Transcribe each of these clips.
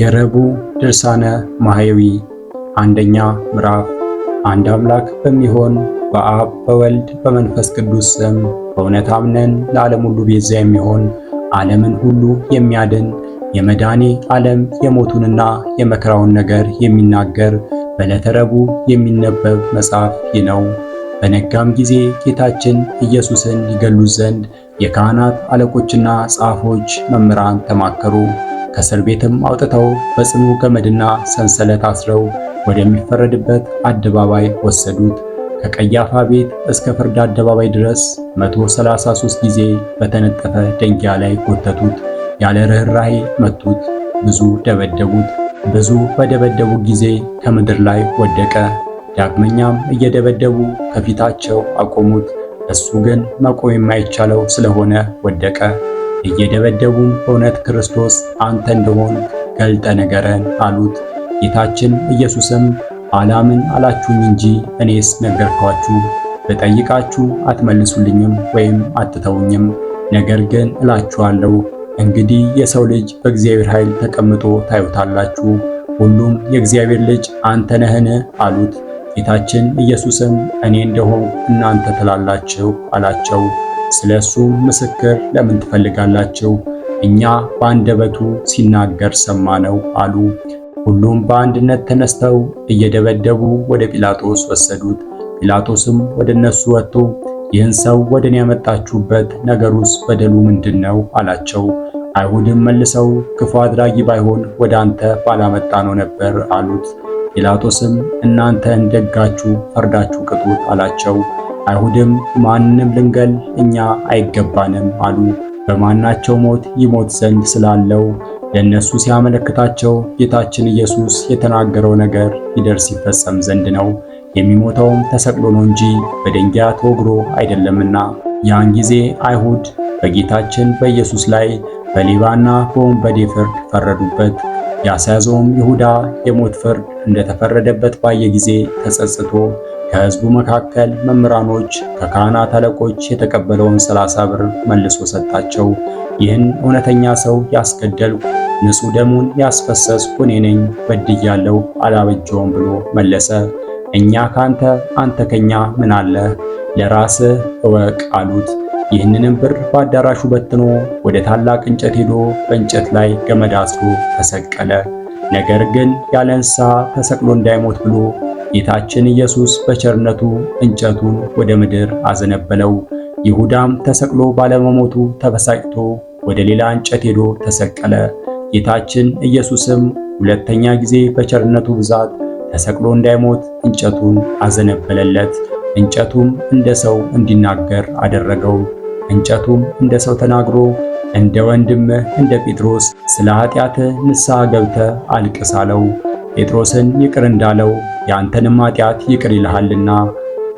የረቡዕ ድርሳነ ማህየዊ አንደኛ ምዕራፍ። አንድ አምላክ በሚሆን በአብ በወልድ በመንፈስ ቅዱስ ስም በእውነት አምነን ለዓለም ሁሉ ቤዛ የሚሆን ዓለምን ሁሉ የሚያድን የመድኃኔ ዓለም የሞቱንና የመከራውን ነገር የሚናገር በዕለተ ረቡዕ የሚነበብ መጽሐፍ ይህ ነው። በነጋም ጊዜ ጌታችን ኢየሱስን ይገሉት ዘንድ የካህናት አለቆችና ጻፎች መምህራን ተማከሩ። ከእስር ቤትም አውጥተው በጽኑ ገመድና ሰንሰለት አስረው ወደሚፈረድበት አደባባይ ወሰዱት። ከቀያፋ ቤት እስከ ፍርድ አደባባይ ድረስ 133 ጊዜ በተነጠፈ ደንጊያ ላይ ጎተቱት። ያለ ርኅራኄ መቱት፣ ብዙ ደበደቡት። ብዙ በደበደቡት ጊዜ ከምድር ላይ ወደቀ። ዳግመኛም እየደበደቡ ከፊታቸው አቆሙት። እሱ ግን መቆም የማይቻለው ስለሆነ ወደቀ። እየደበደቡም በእውነት ክርስቶስ አንተ እንደሆን ገልጠ ንገረን አሉት። ጌታችን ኢየሱስም አላምን አላችሁኝ እንጂ እኔስ ነገርኳችሁ። ብጠይቃችሁ አትመልሱልኝም ወይም አትተውኝም። ነገር ግን እላችኋለሁ እንግዲህ የሰው ልጅ በእግዚአብሔር ኃይል ተቀምጦ ታዩታላችሁ። ሁሉም የእግዚአብሔር ልጅ አንተ ነህን አሉት። ጌታችን ኢየሱስም እኔ እንደሆንኩ እናንተ ትላላችሁ አላቸው። ስለ እሱም ምስክር ለምን ትፈልጋላችሁ? እኛ በአንደበቱ ሲናገር ሰማነው አሉ። ሁሉም በአንድነት ተነስተው እየደበደቡ ወደ ጲላጦስ ወሰዱት። ጲላጦስም ወደ እነሱ ወጥቶ ይህን ሰው ወደ እኔ ያመጣችሁበት ነገሩስ በደሉ ምንድነው? አላቸው። አይሁድም መልሰው ክፉ አድራጊ ባይሆን ወደ አንተ ባላመጣነው ነበር አሉት። ጲላጦስም እናንተ እንደጋችሁ ፈርዳችሁ ቅጡት አላቸው። አይሁድም ማንንም ልንገል እኛ አይገባንም አሉ። በማናቸው ሞት ይሞት ዘንድ ስላለው ለነሱ ሲያመለክታቸው ጌታችን ኢየሱስ የተናገረው ነገር ይደርስ ይፈጸም ዘንድ ነው። የሚሞተውም ተሰቅሎ ነው እንጂ በደንጊያ ተወግሮ አይደለምና። ያን ጊዜ አይሁድ በጌታችን በኢየሱስ ላይ በሌባና በወንበዴ ፍርድ ፈረዱበት። ያስያዘውም ይሁዳ የሞት ፍርድ እንደተፈረደበት ባየ ጊዜ ተጸጽቶ ከሕዝቡ መካከል መምህራኖች ከካህናት አለቆች የተቀበለውን 30 ብር መልሶ ሰጣቸው። ይህን እውነተኛ ሰው ያስገደልኩ ንጹሕ ደሙን ያስፈሰስኩ እኔ ነኝ፣ በድያለሁ፣ አላበጀውም ብሎ መለሰ። እኛ ካንተ አንተ ከኛ ምን አለ? ለራስህ እወቅ አሉት። ይህንንም ብር በአዳራሹ በትኖ ወደ ታላቅ እንጨት ሄዶ በእንጨት ላይ ገመድ አስሮ ተሰቀለ። ነገር ግን ያለ ንስሐ ተሰቅሎ እንዳይሞት ብሎ ጌታችን ኢየሱስ በቸርነቱ እንጨቱን ወደ ምድር አዘነበለው። ይሁዳም ተሰቅሎ ባለመሞቱ ተበሳጭቶ ወደ ሌላ እንጨት ሄዶ ተሰቀለ። ጌታችን ኢየሱስም ሁለተኛ ጊዜ በቸርነቱ ብዛት ተሰቅሎ እንዳይሞት እንጨቱን አዘነበለለት። እንጨቱም እንደ ሰው እንዲናገር አደረገው። እንጨቱም እንደ ሰው ተናግሮ እንደ ወንድምህ እንደ ጴጥሮስ ስለ ኃጢአትህ ንስሐ ገብተህ አልቅስ አለው። ጴጥሮስን ይቅር እንዳለው ያንተንም ኃጢአት ይቅር ይልሃልና።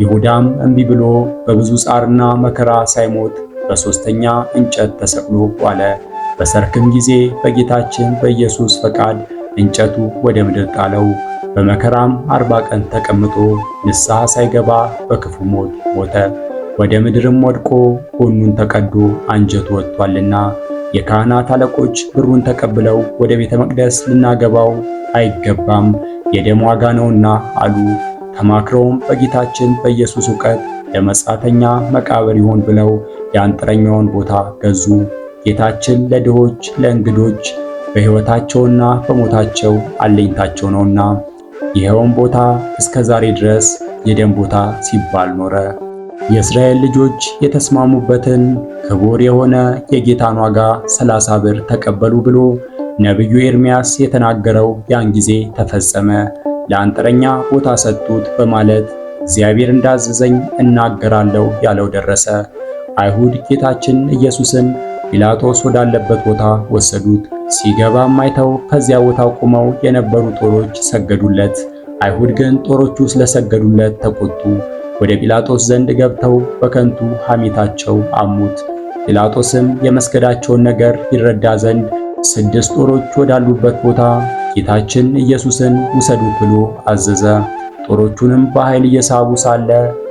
ይሁዳም እምቢ ብሎ በብዙ ጻርና መከራ ሳይሞት በሦስተኛ እንጨት ተሰቅሎ ዋለ። በሰርክም ጊዜ በጌታችን በኢየሱስ ፈቃድ እንጨቱ ወደ ምድር ጣለው። በመከራም 40 ቀን ተቀምጦ ንስሐ ሳይገባ በክፉ ሞት ሞተ። ወደ ምድርም ወድቆ ጎኑን ተቀዶ አንጀቱ ወጥቷልና የካህናት አለቆች ብሩን ተቀብለው ወደ ቤተ መቅደስ ልናገባው አይገባም፣ የደም ዋጋ ነውና አሉ። ተማክረውም በጌታችን በኢየሱስ ዕውቀት ለመጻተኛ መቃብር ይሆን ብለው የአንጥረኛውን ቦታ ገዙ። ጌታችን ለድሆች ለእንግዶች በሕይወታቸውና በሞታቸው አለኝታቸው ነውና። ይኸውም ቦታ እስከ ዛሬ ድረስ የደም ቦታ ሲባል ኖረ። የእስራኤል ልጆች የተስማሙበትን ክቡር የሆነ የጌታን ዋጋ 30 ብር ተቀበሉ ብሎ ነቢዩ ኤርምያስ የተናገረው ያን ጊዜ ተፈጸመ። ለአንጥረኛ ቦታ ሰጡት በማለት እግዚአብሔር እንዳዘዘኝ እናገራለሁ ያለው ደረሰ። አይሁድ ጌታችን ኢየሱስን ጲላጦስ ወዳለበት ቦታ ወሰዱት። ሲገባም አይተው ከዚያ ቦታ ቆመው የነበሩ ጦሮች ሰገዱለት። አይሁድ ግን ጦሮቹ ስለሰገዱለት ተቆጡ። ወደ ጲላጦስ ዘንድ ገብተው በከንቱ ሐሜታቸው አሙት። ጲላጦስም የመስገዳቸውን ነገር ይረዳ ዘንድ 6 ጦሮች ወዳሉበት ቦታ ጌታችን ኢየሱስን ውሰዱት ብሎ አዘዘ። ጦሮቹንም በኃይል እየሳቡ ሳለ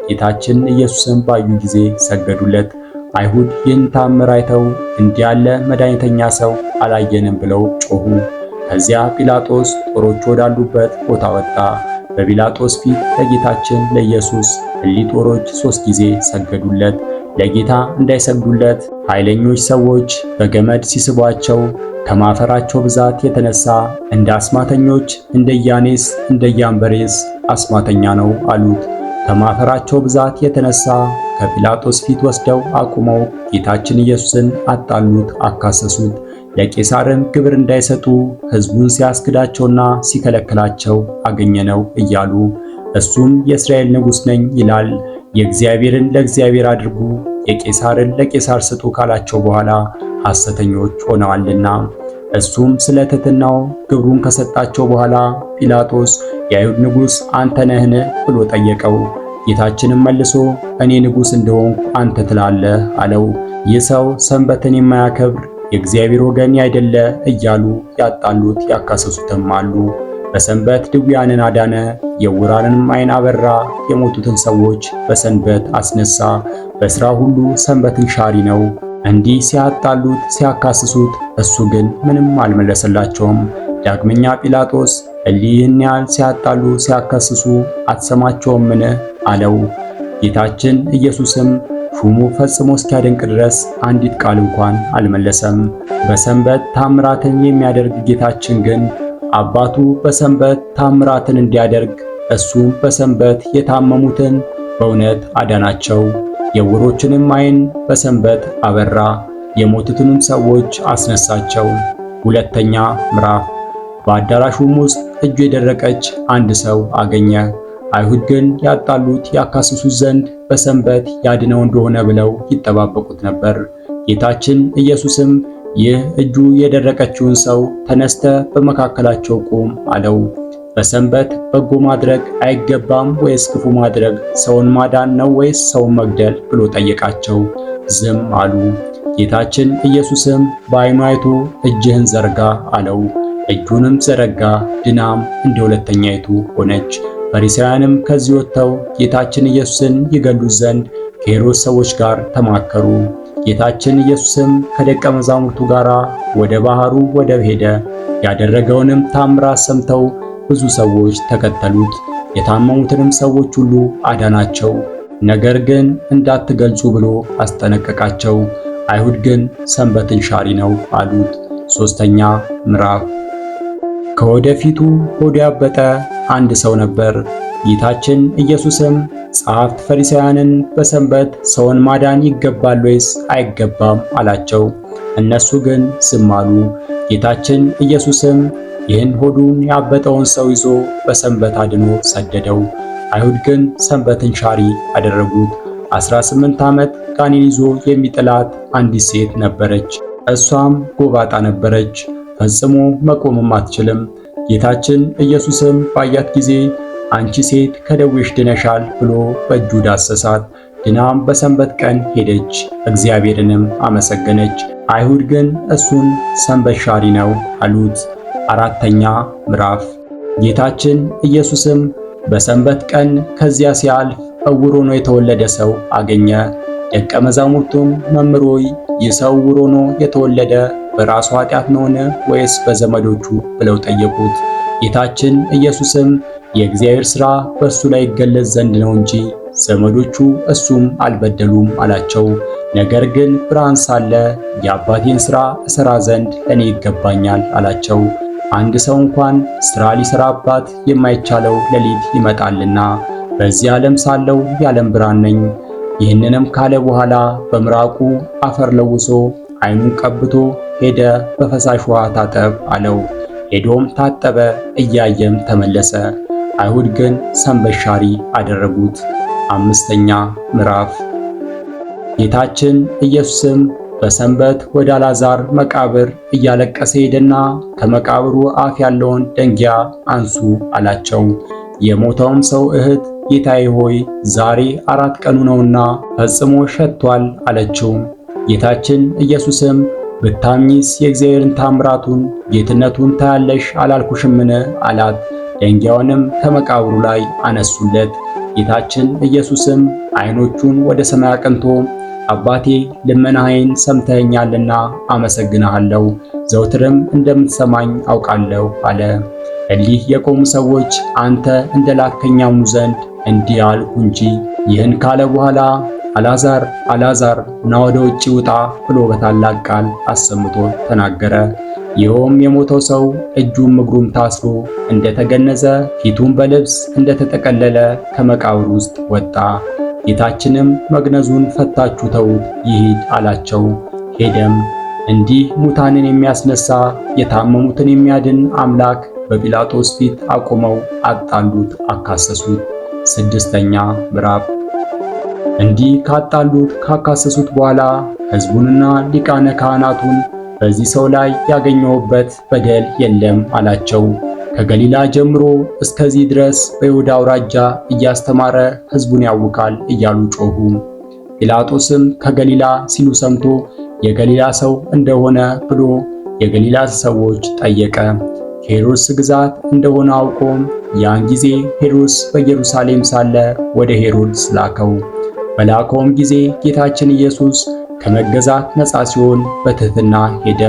ጌታችን ኢየሱስን ባዩ ጊዜ ሰገዱለት። አይሁድ ይህን ታምር አይተው እንዲህ ያለ መድኃኒተኛ ሰው አላየንም ብለው ጮኹ። ከዚያ ጲላጦስ ጦሮች ወዳሉበት ቦታ ወጣ። በጲላጦስ ፊት ለጌታችን ለኢየሱስ እሊህ ጦሮች 3 ጊዜ ሰገዱለት። ለጌታ እንዳይሰግዱለት ኃይለኞች ሰዎች በገመድ ሲስቧቸው ከማፈራቸው ብዛት የተነሳ እንደ አስማተኞች እንደ ያኔስ እንደ ያምበሬስ አስማተኛ ነው አሉት። ከማፈራቸው ብዛት የተነሳ ከጲላጦስ ፊት ወስደው አቁመው ጌታችን ኢየሱስን አጣሉት፣ አካሰሱት። ለቄሳርም ግብር እንዳይሰጡ ሕዝቡን ሲያስክዳቸውና ሲከለክላቸው አገኘነው እያሉ እሱም የእስራኤል ንጉሥ ነኝ ይላል። የእግዚአብሔርን ለእግዚአብሔር አድርጉ የቄሳርን ለቄሳር ስጡ ካላቸው በኋላ ሐሰተኞች ሆነዋልና። እሱም ስለ ትሕትናው ግብሩን ከሰጣቸው በኋላ ጲላጦስ የአይሁድ ንጉሥ አንተ ነህን ብሎ ጠየቀው። ጌታችንም መልሶ እኔ ንጉሥ እንደሆንኩ አንተ ትላለህ አለው። ይህ ሰው ሰንበትን የማያከብር የእግዚአብሔር ወገን ያይደለ እያሉ ያጣሉት ያካሰሱትም አሉ። በሰንበት ድውያንን አዳነ፣ የዕውራንንም ዓይን አበራ፣ የሞቱትን ሰዎች በሰንበት አስነሳ። በሥራ ሁሉ ሰንበትን ሻሪ ነው። እንዲህ ሲያጣሉት ሲያካስሱት፣ እሱ ግን ምንም አልመለሰላቸውም። ዳግመኛ ጲላጦስ እሊህን ያህል ሲያጣሉ ሲያካስሱ አትሰማቸውምን አለው። ጌታችን ኢየሱስም ሹሙ ፈጽሞ እስኪያደንቅ ድረስ አንዲት ቃል እንኳን አልመለሰም። በሰንበት ታምራትን የሚያደርግ ጌታችን ግን አባቱ በሰንበት ታምራትን እንዲያደርግ እሱም በሰንበት የታመሙትን በእውነት አዳናቸው። የዕውሮችንም ዓይን በሰንበት አበራ፣ የሞቱትንም ሰዎች አስነሳቸው። ሁለተኛ ምዕራፍ። በአዳራሹም ውስጥ እጁ የደረቀች አንድ ሰው አገኘ። አይሁድ ግን ያጣሉት ያካስሱት ዘንድ በሰንበት ያድነው እንደሆነ ብለው ይጠባበቁት ነበር። ጌታችን ኢየሱስም ይህ እጁ የደረቀችውን ሰው ተነስተ በመካከላቸው ቁም አለው። በሰንበት በጎ ማድረግ አይገባም ወይስ ክፉ ማድረግ? ሰውን ማዳን ነው ወይስ ሰውን መግደል ብሎ ጠየቃቸው። ዝም አሉ። ጌታችን ኢየሱስም በዓይኑ አይቶ እጅህን ዘርጋ አለው። እጁንም ዘረጋ፣ ድናም እንደ ሁለተኛይቱ ሆነች። ፈሪሳውያንም ከዚህ ወጥተው ጌታችን ኢየሱስን ይገሉት ዘንድ ከሄሮድስ ሰዎች ጋር ተማከሩ። ጌታችን ኢየሱስም ከደቀ መዛሙርቱ ጋር ወደ ባህሩ ወደብ ሄደ። ያደረገውንም ታምራት ሰምተው ብዙ ሰዎች ተከተሉት። የታመሙትንም ሰዎች ሁሉ አዳናቸው። ነገር ግን እንዳትገልጹ ብሎ አስጠነቀቃቸው። አይሁድ ግን ሰንበትን ሻሪ ነው አሉት። ሦስተኛ ምዕራፍ። ከወደፊቱ ሆዱ ያበጠ አንድ ሰው ነበር። ጌታችን ኢየሱስም ጸሐፍት ፈሪሳውያንን በሰንበት ሰውን ማዳን ይገባል ወይስ አይገባም አላቸው። እነሱ ግን ዝም አሉ። ጌታችን ኢየሱስም ይህን ሆዱን ያበጠውን ሰው ይዞ በሰንበት አድኖ ሰደደው። አይሁድ ግን ሰንበትን ሻሪ አደረጉት። 18 ዓመት ጋኔን ይዞ የሚጥላት አንዲት ሴት ነበረች። እሷም ጎባጣ ነበረች፣ ፈጽሞ መቆምም አትችልም። ጌታችን ኢየሱስም ባያት ጊዜ አንቺ ሴት ከደዌሽ ድነሻል ብሎ በእጁ ዳሰሳት። ድናም በሰንበት ቀን ሄደች፣ እግዚአብሔርንም አመሰገነች። አይሁድ ግን እሱን ሰንበት ሻሪ ነው አሉት። አራተኛ ምዕራፍ። ጌታችን ኢየሱስም በሰንበት ቀን ከዚያ ሲያልፍ ዕውር ሆኖ የተወለደ ሰው አገኘ። ደቀ መዛሙርቱም መምህር ሆይ ይህ ሰው ዕውር ሆኖ የተወለደ በራሱ ኃጢአት ነውን ወይስ በዘመዶቹ ብለው ጠየቁት። ጌታችን ኢየሱስም የእግዚአብሔር ሥራ በእሱ ላይ ይገለጽ ዘንድ ነው እንጂ ዘመዶቹ እሱም አልበደሉም አላቸው። ነገር ግን ብርሃን ሳለ የአባቴን ሥራ እሠራ ዘንድ እኔ ይገባኛል አላቸው። አንድ ሰው እንኳን ሥራ ሊሠራባት የማይቻለው ሌሊት ይመጣልና በዚህ ዓለም ሳለው የዓለም ብርሃን ነኝ። ይህንንም ካለ በኋላ በምራቁ አፈር ለውሶ ዓይኑን ቀብቶ ሄደ፣ በፈሳሽ ውሃ ታጠብ አለው። ሄዶም ታጠበ፣ እያየም ተመለሰ። አይሁድ ግን ሰንበት ሻሪ አደረጉት። አምስተኛ ምዕራፍ። ጌታችን ኢየሱስም በሰንበት ወደ አልዓዛር መቃብር እያለቀሰ ሄደና ከመቃብሩ አፍ ያለውን ደንጊያ አንሱ አላቸው። የሞተውም ሰው እህት ጌታዬ ሆይ ዛሬ 4 ቀኑ ነውና ፈጽሞ ሸቷል አለችው። ጌታችን ኢየሱስም ብታምኚስ የእግዚአብሔርን ታምራቱን ጌትነቱን ታያለሽ አላልኩሽምን አላት። ደንጊያውንም ከመቃብሩ ላይ አነሱለት። ጌታችን ኢየሱስም ዓይኖቹን ወደ ሰማይ አቅንቶ አባቴ ልመናዬን ሰምተኸኛልና አመሰግንሃለሁ፣ ዘውትርም እንደምትሰማኝ አውቃለሁ አለ። እሊህ የቆሙ ሰዎች አንተ እንደላከኝ ያምኑ ዘንድ እንዲህ አልሁ እንጂ። ይህን ካለ በኋላ አልዓዛር አልዓዛር ና ወደ ውጭ ውጣ ብሎ በታላቅ ቃል አሰምቶ ተናገረ። ይኸውም የሞተው ሰው እጁም እግሩም ታስሮ እንደተገነዘ ፊቱም በልብስ እንደተጠቀለለ ከመቃብር ውስጥ ወጣ። ጌታችንም መግነዙን ፈታችሁ ተዉት ይሂድ አላቸው። ሄደም። እንዲህ ሙታንን የሚያስነሳ የታመሙትን የሚያድን አምላክ በጲላጦስ ፊት አቆመው አጣሉት፣ አካሰሱት። ስድስተኛ ምዕራፍ። እንዲህ ካጣሉት ካካሰሱት በኋላ ሕዝቡንና ሊቃነ ካህናቱን በዚህ ሰው ላይ ያገኘውበት በደል የለም አላቸው። ከገሊላ ጀምሮ እስከዚህ ድረስ በይሁዳ አውራጃ እያስተማረ ሕዝቡን ያውካል እያሉ ጮኹ። ጲላጦስም ከገሊላ ሲሉ ሰምቶ የገሊላ ሰው እንደሆነ ብሎ የገሊላ ሰዎች ጠየቀ። ሄሮድስ ግዛት እንደሆነ አውቆም ያን ጊዜ ሄሮድስ በኢየሩሳሌም ሳለ ወደ ሄሮድስ ላከው። በላከውም ጊዜ ጌታችን ኢየሱስ ከመገዛት ነፃ ሲሆን በትሕትና ሄደ።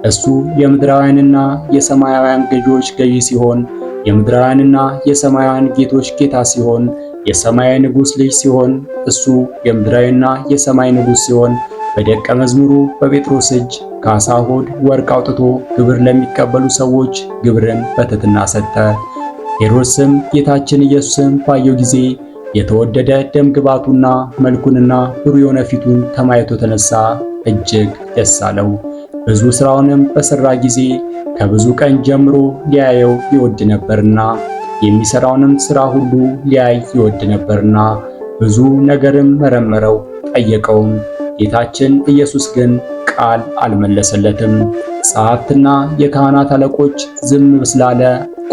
እሱ የምድራውያንና የሰማያውያን ገዢዎች ገዢ ሲሆን የምድራውያንና የሰማያውያን ጌቶች ጌታ ሲሆን የሰማያዊ ንጉሥ ልጅ ሲሆን እሱ የምድራዊና የሰማይ ንጉሥ ሲሆን በደቀ መዝሙሩ በጴጥሮስ እጅ ከዓሣ ሆድ ወርቅ አውጥቶ ግብር ለሚቀበሉ ሰዎች ግብርን በትሕትና ሰጠ። ሄሮድስም ጌታችን ኢየሱስን ባየው ጊዜ የተወደደ ደም ግባቱና መልኩንና ብሩህ የሆነ ፊቱን ከማየቱ የተነሳ እጅግ ደስ አለው። ብዙ ሥራውንም በሠራ ጊዜ ከብዙ ቀን ጀምሮ ሊያየው ይወድ ነበርና የሚሠራውንም ሥራ ሁሉ ሊያይ ይወድ ነበርና ብዙ ነገርም መረመረው፣ ጠየቀውም። ጌታችን ኢየሱስ ግን ቃል አልመለሰለትም። ጸሐፍትና የካህናት አለቆች ዝም ስላለ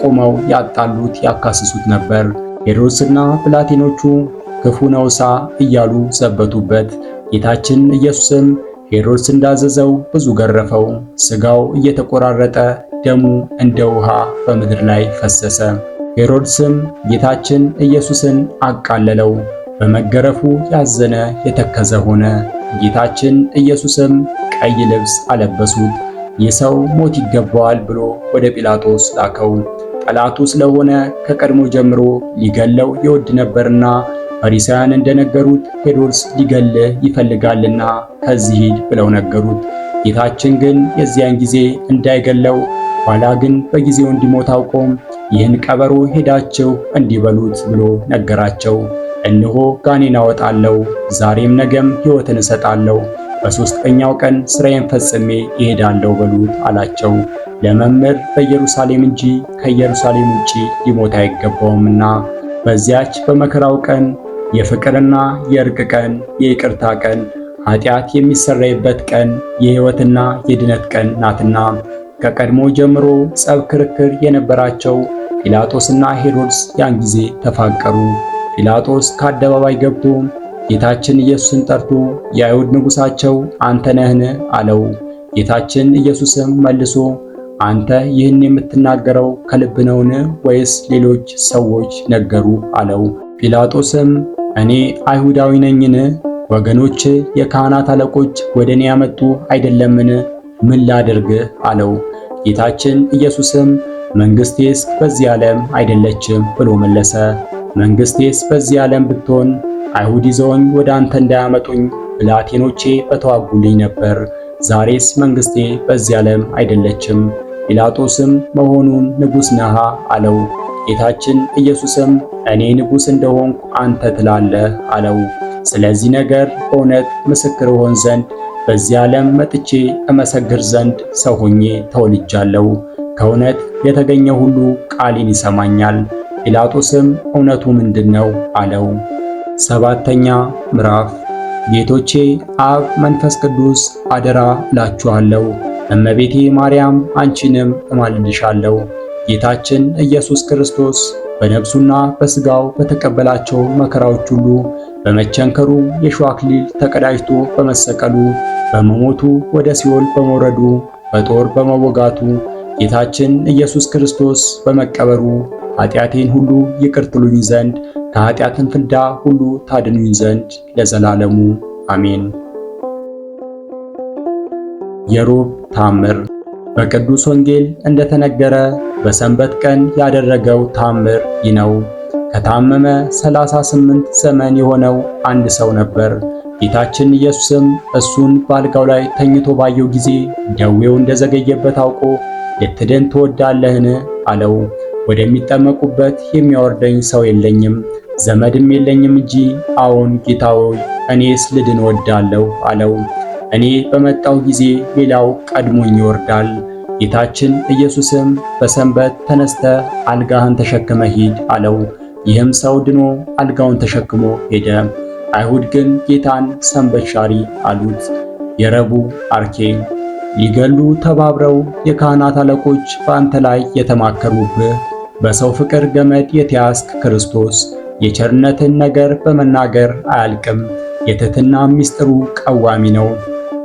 ቆመው ያጣሉት ያካስሱት ነበር። ሄሮድስና ብላቴኖቹ ክፉ ነውሳ እያሉ ዘበቱበት። ጌታችን ኢየሱስም ሄሮድስ እንዳዘዘው ብዙ ገረፈው። ሥጋው እየተቆራረጠ ደሙ እንደ ውሃ በምድር ላይ ፈሰሰ። ሄሮድስም ጌታችን ኢየሱስን አቃለለው። በመገረፉ ያዘነ የተከዘ ሆነ። ጌታችን ኢየሱስም ቀይ ልብስ አለበሱት። ይህ ሰው ሞት ይገባዋል ብሎ ወደ ጲላጦስ ላከው። ጠላቱ ስለሆነ ከቀድሞ ጀምሮ ሊገለው ይወድ ነበርና ፈሪሳውያን እንደነገሩት ሄሮድስ ሊገልህ ይፈልጋልና ከዚህ ሂድ ብለው ነገሩት። ጌታችን ግን የዚያን ጊዜ እንዳይገለው ኋላ ግን በጊዜው እንዲሞት አውቆም ይህን ቀበሮ ሄዳችሁ እንዲበሉት ብሎ ነገራቸው። እነሆ ጋኔን አወጣለሁ፣ ዛሬም ነገም ሕይወትን እሰጣለሁ፣ በሦስተኛው ቀን ሥራዬን ፈጽሜ እሄዳለሁ በሉት አላቸው። ለመምህር በኢየሩሳሌም እንጂ ከኢየሩሳሌም ውጪ ሊሞት አይገባውምና በዚያች በመከራው ቀን የፍቅርና የእርቅ ቀን፣ የይቅርታ ቀን፣ ኃጢአት የሚሰረይበት ቀን፣ የሕይወትና የድነት ቀን ናትና። ከቀድሞ ጀምሮ ጸብ፣ ክርክር የነበራቸው ጲላጦስና ሄሮድስ ያን ጊዜ ተፋቀሩ። ጲላጦስ ከአደባባይ ገብቶ ጌታችን ኢየሱስን ጠርቶ የአይሁድ ንጉሣቸው አንተ ነህን? አለው። ጌታችን ኢየሱስም መልሶ አንተ ይህን የምትናገረው ከልብ ነውን? ወይስ ሌሎች ሰዎች ነገሩ? አለው። ጲላጦስም እኔ አይሁዳዊ ነኝን? ወገኖች የካህናት አለቆች ወደ እኔ ያመጡ አይደለምን? ምን ላድርግህ? አለው። ጌታችን ኢየሱስም መንግሥቴስ በዚህ ዓለም አይደለችም ብሎ መለሰ። መንግሥቴስ በዚህ ዓለም ብትሆን አይሁድ ይዘውኝ ወደ አንተ እንዳያመጡኝ ብላቴኖቼ በተዋጉልኝ ነበር። ዛሬስ መንግሥቴ በዚህ ዓለም አይደለችም። ጲላጦስም መሆኑን ንጉሥ ነሃ? አለው። ጌታችን ኢየሱስም እኔ ንጉሥ እንደሆንኩ አንተ ትላለህ አለው። ስለዚህ ነገር በእውነት ምስክር እሆን ዘንድ በዚህ ዓለም መጥቼ እመሰክር ዘንድ ሰው ሆኜ ተወልጃለሁ። ከእውነት የተገኘ ሁሉ ቃሌን ይሰማኛል። ጲላጦስም እውነቱ ምንድነው? አለው። ሰባተኛ ምዕራፍ። ጌቶቼ አብ መንፈስ ቅዱስ አደራ እላችኋለሁ፣ እመቤቴ ማርያም አንቺንም እማልድሻለሁ። ጌታችን ኢየሱስ ክርስቶስ በነፍሱና በሥጋው በተቀበላቸው መከራዎች ሁሉ በመቸንከሩ የሾህ አክሊል ተቀዳጅቶ በመሰቀሉ በመሞቱ ወደ ሲኦል በመውረዱ በጦር በመወጋቱ ጌታችን ኢየሱስ ክርስቶስ በመቀበሩ ኃጢአቴን ሁሉ ይቅር ትሉኝ ዘንድ ከኃጢአትን ፍዳ ሁሉ ታድኑኝ ዘንድ ለዘላለሙ አሜን። የሮብ ታምር በቅዱስ ወንጌል እንደተነገረ በሰንበት ቀን ያደረገው ታምር ይህ ነው። ከታመመ 38 ዘመን የሆነው አንድ ሰው ነበር። ጌታችን ኢየሱስም እሱን በአልጋው ላይ ተኝቶ ባየው ጊዜ ደዌው እንደዘገየበት አውቆ ልትድን ትወዳለህን? አለው። ወደሚጠመቁበት የሚያወርደኝ ሰው የለኝም፣ ዘመድም የለኝም እንጂ አዎን ጌታ ሆይ እኔስ ልድን እወዳለሁ አለው። እኔ በመጣው ጊዜ ሌላው ቀድሞኝ ይወርዳል። ጌታችን ኢየሱስም በሰንበት ተነስተ አልጋህን ተሸክመ ሂድ አለው። ይህም ሰው ድኖ አልጋውን ተሸክሞ ሄደ። አይሁድ ግን ጌታን ሰንበት ሻሪ አሉት። የረቡዕ አርኬ ሊገሉ ተባብረው የካህናት አለቆች በአንተ ላይ የተማከሩብህ በሰው ፍቅር ገመድ የተያዝክ ክርስቶስ የቸርነትን ነገር በመናገር አያልቅም። የትሕትና ምስጢሩ ቀዋሚ ነው።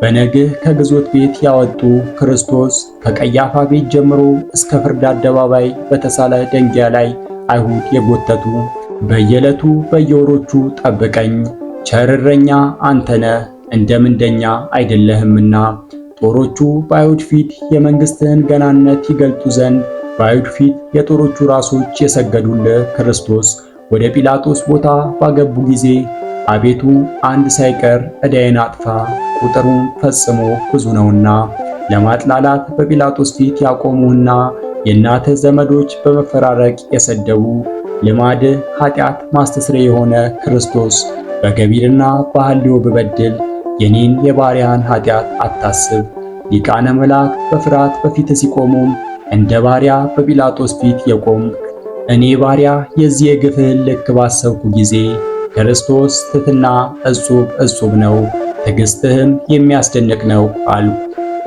በነግህ ከግዞት ቤት ያወጡ ክርስቶስ ከቀያፋ ቤት ጀምሮ እስከ ፍርድ አደባባይ በተሳለ ደንጊያ ላይ አይሁድ የጎተቱ በየዕለቱ በየወሮቹ ጠብቀኝ፣ ቸር እረኛ አንተ ነህ እንደ ምንደኛ አይደለህምና። ጦሮቹ በአይሁድ ፊት የመንግሥትህን ገናነት ይገልጡ ዘንድ በአይሁድ ፊት የጦሮቹ ራሶች የሰገዱልህ ክርስቶስ ወደ ጲላጦስ ቦታ ባገቡ ጊዜ አቤቱ አንድ ሳይቀር ዕዳዬን አጥፋ፣ ቁጥሩም ፈጽሞ ብዙ ነውና። ለማጥላላት በጲላጦስ ፊት ያቆሙህና የእናትህ ዘመዶች በመፈራረቅ የሰደቡ ልማድህ ኃጢአት ማስተስረይ የሆነ ክርስቶስ በገቢርና በሐልዮ ብበድል የኔን የባሪያን ኃጢአት አታስብ። ሊቃነ መላእክት በፍርሃት በፊትህ ሲቆሙም እንደ ባሪያ በጲላጦስ ፊት የቆምክ እኔ ባሪያ የዚህ የግፍህን ልክ ባሰብኩ ጊዜ ክርስቶስ ትሕትና እጹብ ነው፣ ትዕግሥትህም የሚያስደንቅ ነው አልኩ።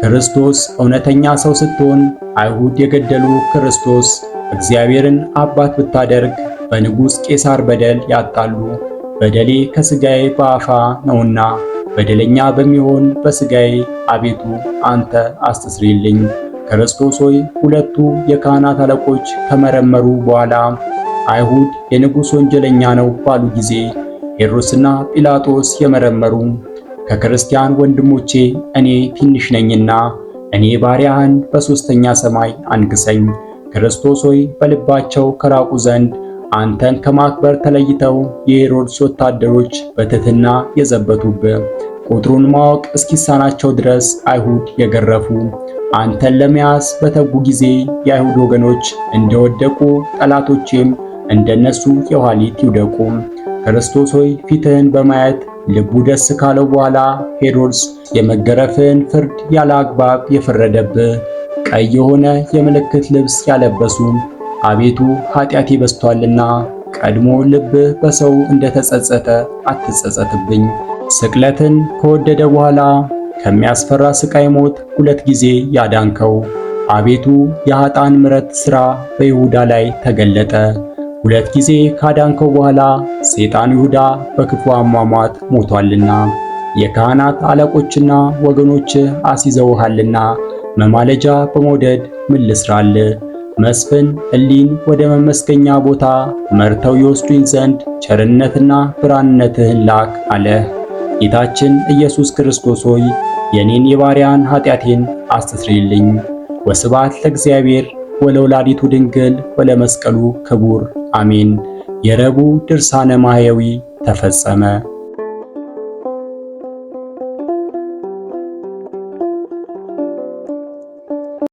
ክርስቶስ እውነተኛ ሰው ስትሆን አይሁድ የገደሉ ክርስቶስ እግዚአብሔርን አባት ብታደርግ በንጉሥ ቄሳር በደል ያጣሉ። በደሌ ከሥጋዬ በአፋ ነውና በደለኛ በሚሆን በሥጋዬ አቤቱ አንተ አስተስርይልኝ። ክርስቶስ ሆይ ሁለቱ የካህናት አለቆች ከመረመሩ በኋላ አይሁድ የንጉሥ ወንጀለኛ ነው ባሉ ጊዜ ሄሮድስና ጲላጦስ የመረመሩ ከክርስቲያን ወንድሞቼ እኔ ትንሽ ነኝና እኔ ባሪያህን በሦስተኛ ሰማይ አንግሰኝ። ክርስቶስ ሆይ በልባቸው ከራቁ ዘንድ አንተን ከማክበር ተለይተው የሄሮድስ ወታደሮች በትሕትና የዘበቱብህ ቁጥሩን ማወቅ እስኪሳናቸው ድረስ አይሁድ የገረፉ አንተን ለመያዝ በተጉ ጊዜ የአይሁድ ወገኖች እንደወደቁ ጠላቶቼም እንደነሱ የኋሊት ይውደቁ። ክርስቶስ ሆይ ፊትህን በማየት ልቡ ደስ ካለው በኋላ ሄሮድስ የመገረፍህን ፍርድ ያለ አግባብ የፈረደብህ ቀይ የሆነ የምልክት ልብስ ያለበሱ አቤቱ ኃጢአቴ በዝቷልና ቀድሞ ልብህ በሰው እንደተጸጸተ አትጸጸትብኝ። ስቅለትን ከወደደ በኋላ ከሚያስፈራ ስቃይ ሞት 2 ጊዜ ያዳንከው አቤቱ የኃጥአን ምሕረት ሥራ በይሁዳ ላይ ተገለጠ። 2 ጊዜ ካዳንከው በኋላ ሰይጣን ይሁዳ በክፉ አሟሟት ሞቷልና የካህናት አለቆችና ወገኖች አስይዘውሃልና መማለጃ በመውደድ ምን ልስራልህ? መስፍን እሊን ወደ መመስገኛ ቦታ መርተው ይወስዱኝ ዘንድ ቸርነትና ብርሃንነትህን ላክ አለ። ጌታችን ኢየሱስ ክርስቶስ ሆይ የኔን የባሪያን ኃጢአቴን አስተስርይልኝ። ወስብሐት ለእግዚአብሔር ወለወላዲቱ ድንግል ወለመስቀሉ ክቡር አሜን። የረቡዕ ድርሳነ ማሕየዊ ተፈጸመ።